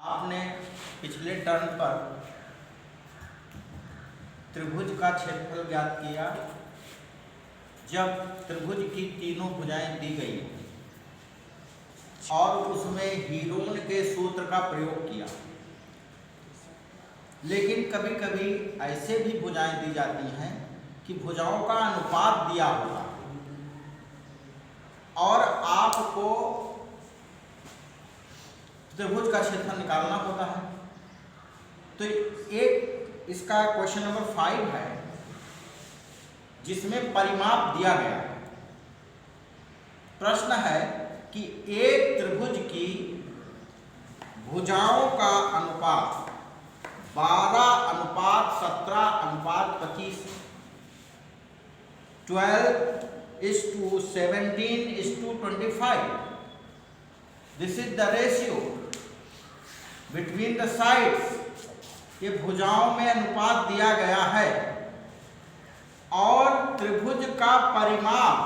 आपने पिछले टर्म पर त्रिभुज का क्षेत्रफल ज्ञात किया जब त्रिभुज की तीनों भुजाएं दी गई और उसमें हीरोन के सूत्र का प्रयोग किया। लेकिन कभी कभी ऐसे भी भुजाएं दी जाती हैं कि भुजाओं का अनुपात दिया होगा और आपको त्रिभुज का क्षेत्रफल निकालना होता है। तो एक इसका क्वेश्चन नंबर 5 है जिसमें परिमाप दिया गया है। प्रश्न है कि एक त्रिभुज की भुजाओं का अनुपात 12:17:25 12:17:25। This is the ratio between the sides। ये भुजाओं में अनुपात दिया गया है और त्रिभुज का परिमाप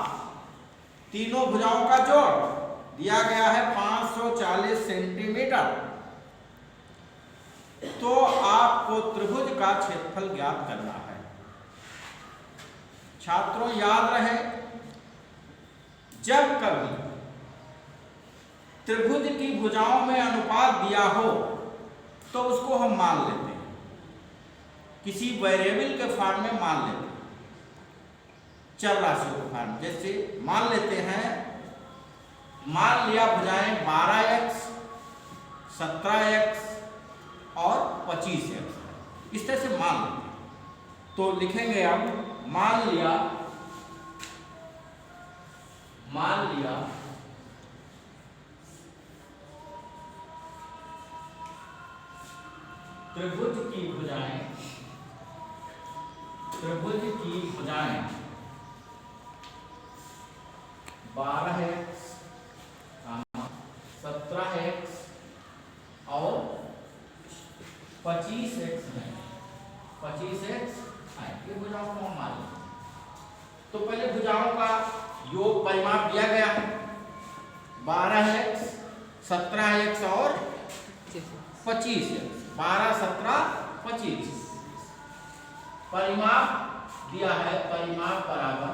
तीनों भुजाओं का जोड़ दिया गया है 540 सेंटीमीटर। तो आपको त्रिभुज का क्षेत्रफल ज्ञात करना है। छात्रों याद रहे, जब कभी त्रिभुज की भुजाओं में अनुपात दिया हो तो उसको हम मान लेते हैं, किसी वेरिएबल के फॉर्म में मान लेते हैं, चर राशियों के फॉर्म। जैसे मान लेते हैं, मान लिया भुजाएं 12x, 17x और 25x, इस तरह से मान लेते हैं। तो लिखेंगे अब मान लिया त्रिभुज की भुजाएं 12x, 17x और 25x है। 25x है, ये भुजाओं को हम मान लें। तो पहले भुजाओं का योग परिमाप दिया गया है 12x, 17x और 25x। 12, 17, 25 परिमाप दिया है। परिमाप बराबर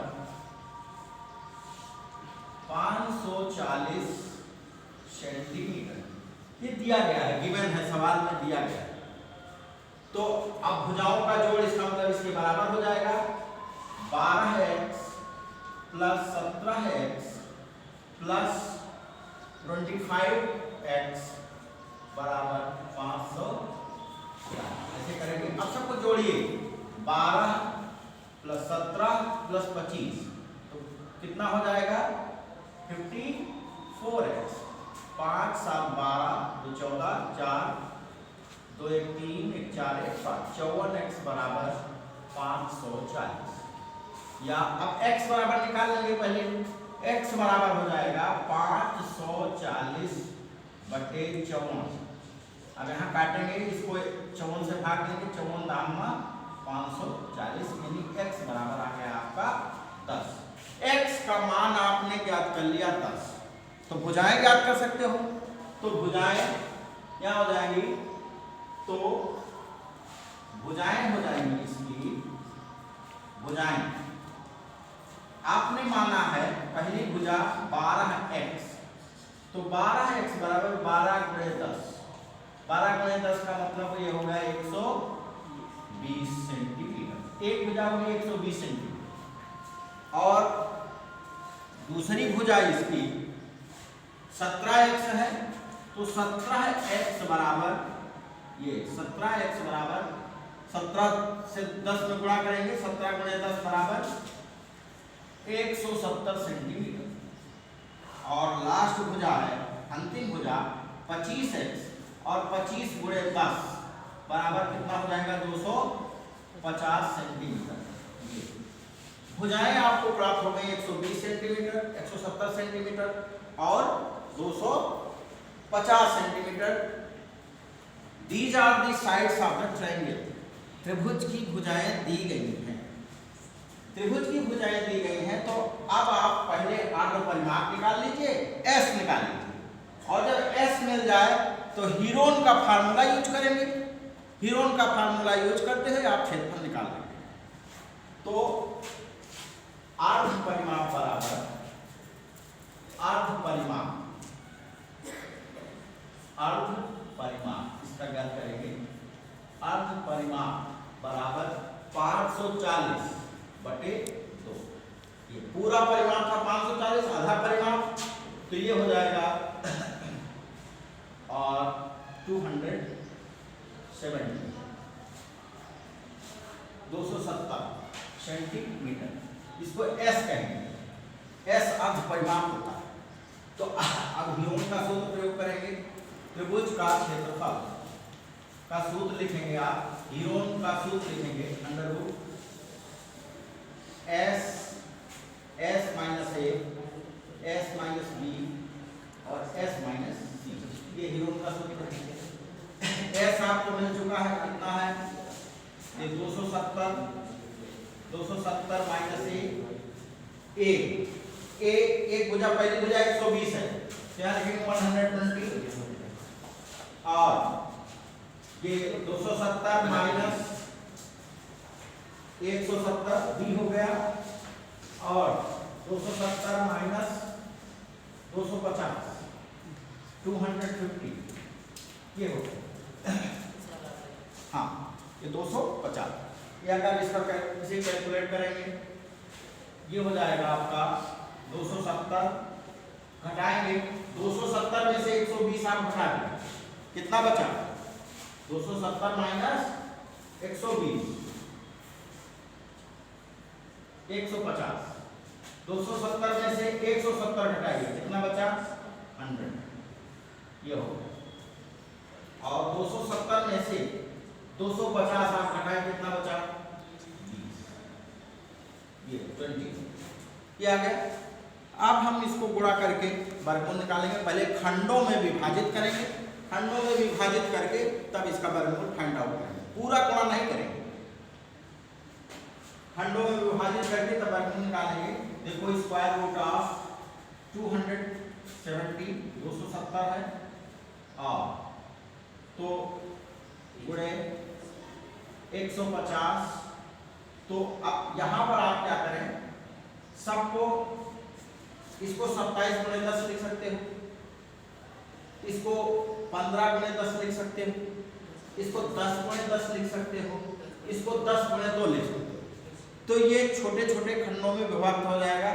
540 सेंटीमीटर, ये दिया गया है, गिवन है, सवाल में दिया गया है। तो अब भुजाओं का जोड़ इसका मतलब इसके बराबर हो जाएगा 12x plus 17x plus 25x बराबर 500। ऐसे करेंगे। अब सबको जोड़िए, 12 प्लस 17 प्लस 25 तो कितना हो जाएगा 54x। 5, 7, 12, 2, 14, 4, 2, 1, 3, 1, 4, 1, 5, 54x बराबर 540। या अब x बराबर निकाल लेंगे। पहले x बराबर हो जाएगा 540/54। अब यहाँ काटेंगे, इसको 54 से भाग देंगे, 54 दाम में 540, यानी x बराबर आ गया आपका 10। x का मान आपने ज्ञात कर लिया 10। तो भुजाएं ज्ञात कर सकते हो। तो भुजाएं क्या हो जाएंगी, तो भुजाएं हो जाएंगी, इसकी भुजाएं आपने माना है पहली भुजा 12x, तो 12x बराबर 12 गुणे 10। 12 गुणे 10 का मतलब ये हो गया 120 सेंटीमीटर। एक भुजा होगी 120 सेंटीमीटर। और दूसरी भुजा इसकी 17x है, तो 17x बराबर ये 17x बराबर 17 से 10 में गुणा करेंगे, 17 गुणे 10 बराबर 170 सेंटीमीटर। और लास्ट भुजा है, अंतिम भुजा 25x और 25 गुणे 10 बराबर कितना हो जाएगा 250 सेंटीमीटर। भुजाएं आपको प्राप्त हो गई 120 सेंटीमीटर, 170 सेंटीमीटर और 250 centimetre. These are the sides of the triangle. त्रिभुज की भुजाएं दी गई हैं। त्रिभुज की भुजाएं दी गई हैं, तो अब आप पहले आर्ध परिमाप निकाल लीजिए, s निकाल लीजिए, और जब s मिल जाए तो हीरोन का फार्मूला यूज करेंगे। हीरोन का फार्मूला यूज करते हुए आप क्षेत्रफल निकाल लेंगे। तो अर्ध परिमाप बराबर अर्ध परिमाप इसका ज्ञात करेंगे। अर्ध परिमाप बराबर 540 बटे 2। ये पूरा परिमाप था 540, आधा परिमाप तो ये हो जाएगा और 270 सेंटीमीटर, इसको एस कहेंगे। एस अर्ध परिमाप होता है। तो अब हीरोन का सूत्र प्रयोग करेंगे। त्रिभुज का क्षेत्रफल का सूत्र लिखेंगे आप। हीरोन का सूत्र लिखेंगे अंडर रूट एस माइनस ए, एस माइनस बी और एस माइनस सी। ये हीरोन का सूत्र है। एस आपको मिल चुका है, कितना है ये 270 माइनस ए, एक भुजा पहली भुजा 120 है, यहाँ लिखेंगे 120 और ये 270 माइनस 170 बी हो गया और 270 माइनस 250 250 ये हो गया। हाँ ये 250। ये अगर इसका इसे कैलकुलेट करेंगे ये हो जाएगा आपका 270 घटाएंगे 270 में से 120 आप घटा देंगे, कितना बचा 270 माइनस 120 150। 270 में से 170 घटाइए, कितना बचा 100 ये हो गया। और 270 में से 250 आप घटाए, कितना बचा 20 ये 20 ये आ गया। अब हम इसको गुणा करके वर्गमूल निकालेंगे। पहले खंडों में विभाजित करेंगे, खंडों में विभाजित करके तब इसका वर्गमूल फाइंड आउट करेंगे। पूरा गुणा नहीं करेंगे, खंडों में विभाजित करके तब वर्गमूल निकालेंगे। देखो स्क्वायर रूट ऑफ 270 270 है और तो गुणे 150। तो अब यहां पर आप क्या करें, सबको इसको 27 गुणे 10 लिख सकते हो, इसको 15 गुणे 10 लिख सकते हो, इसको 10 गुणे 10 लिख सकते हो, इसको 10 गुणे 2 लिख सकते हो। तो ये छोटे छोटे खंडों में विभक्त हो जाएगा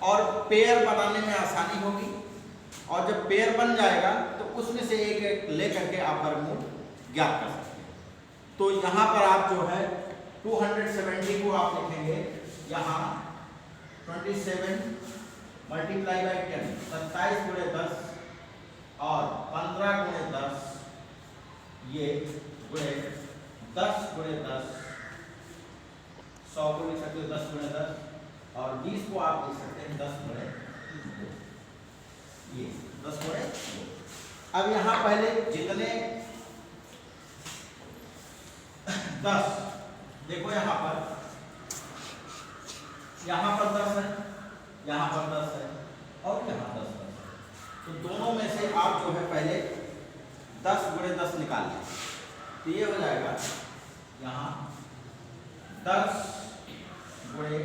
और पेयर बनाने में आसानी होगी। और जब पेयर बन जाएगा तो उसमें से एक एक लेकर के आप वर्गमूल ज्ञात कर सकते हैं। तो यहाँ पर आप जो है 270 को आप लिखेंगे यहाँ 27 मल्टीप्लाई बाई 10 27 गुणे 10 और 15 गुणे 10 ये गुणे 10 गुणे 10 100 को लिख सकते हो 10 गुणे 10 और 20 को आप लिख सकते हैं 10 गुणे 2 ये 10 गुणे 2। अब यहाँ पहले जितने 10 देखो यहाँ पर 10 है, यहाँ पर 10 है और यहाँ 10 है। तो दोनों में से आप जो है पहले 10 गुणे 10 निकाल लें। तो ये हो जाएगा यहाँ 10 गुणे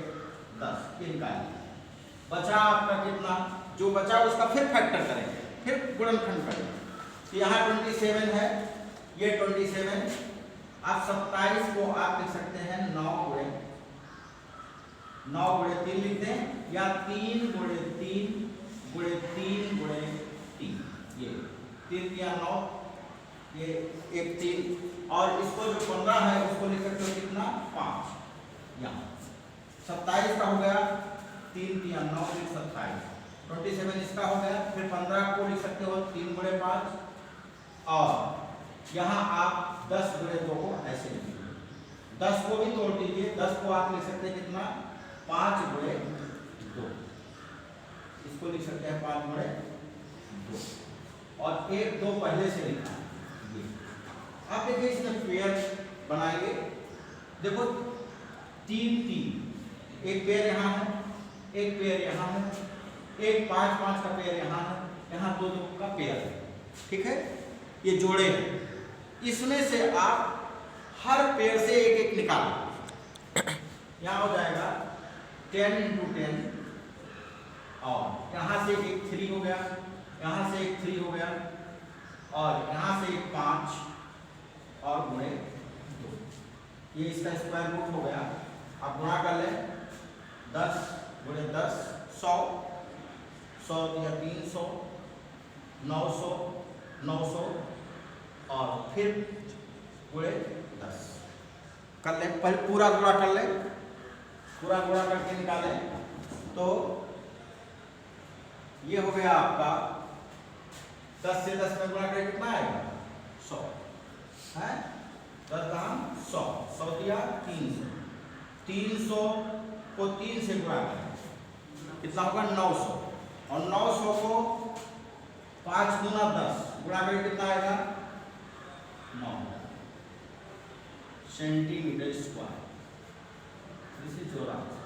10 ये निकाल लिया। बचा आपका कितना, जो बचा उसका फिर फैक्टर करेंगे, फिर गुणनखंड करेंगे। तो यहाँ 27 है, ये 27। आप 27 को आप लिख सकते हैं 9 गुणे 3 लिख दें या 3 गुणे 3 गुणे 3 गुणे 3 ये 3 या 9 ये 1 3 और इसको जो 15 है उसको लिख सकते हो कितना 5। यहाँ 27 का हो गया 3 या 9 27 27 इसका हो गया। फिर 15 को लिख सकते हो 3 गुणे 5 और यहाँ आप 10 गुणे 2 को ऐसे लिखिए। 10 को भी तोड़ दीजिए, 10 को आप लिख सकते हैं कितना 5 गुणे 2 इसको लिख सकते हैं 5 गुणे 2 और 1 2 पहले से लिखा है। आप देखिए इसमें पेयर बनाएंगे। देखो 3 3 एक पेयर यहाँ है, एक पेयर यहाँ है, एक 5 5 का पेयर यहाँ है, यहाँ 2 2 का पेयर है। ठीक है, ये जोड़े हैं, इसमें से आप हर पेड़ से एक एक निकालो। यहाँ हो जाएगा 10 × 10 और यहाँ से एक 3 हो गया, यहाँ से एक 3 हो गया और यहाँ से एक 5 और गुणे 2, ये इसका स्क्वायर रूट हो गया। अब गुणा कर ले, 10 × 10 100, 100 दिया 300, 900 900 और फिर गुणे 10 कर ले। पहले पूरा गुणा कर ले, पूरा गुणा करके निकाले तो ये हो गया आपका 10 से 10 में गुणा करके कितना आएगा 100 है। 10 कहाँ 100, 100 दिया 300, 300 को 3 से गुणा करें कितना होगा 900 और 900 को 5 × 10 गुणा करके कितना आएगा 9 centimetre square. This is your answer.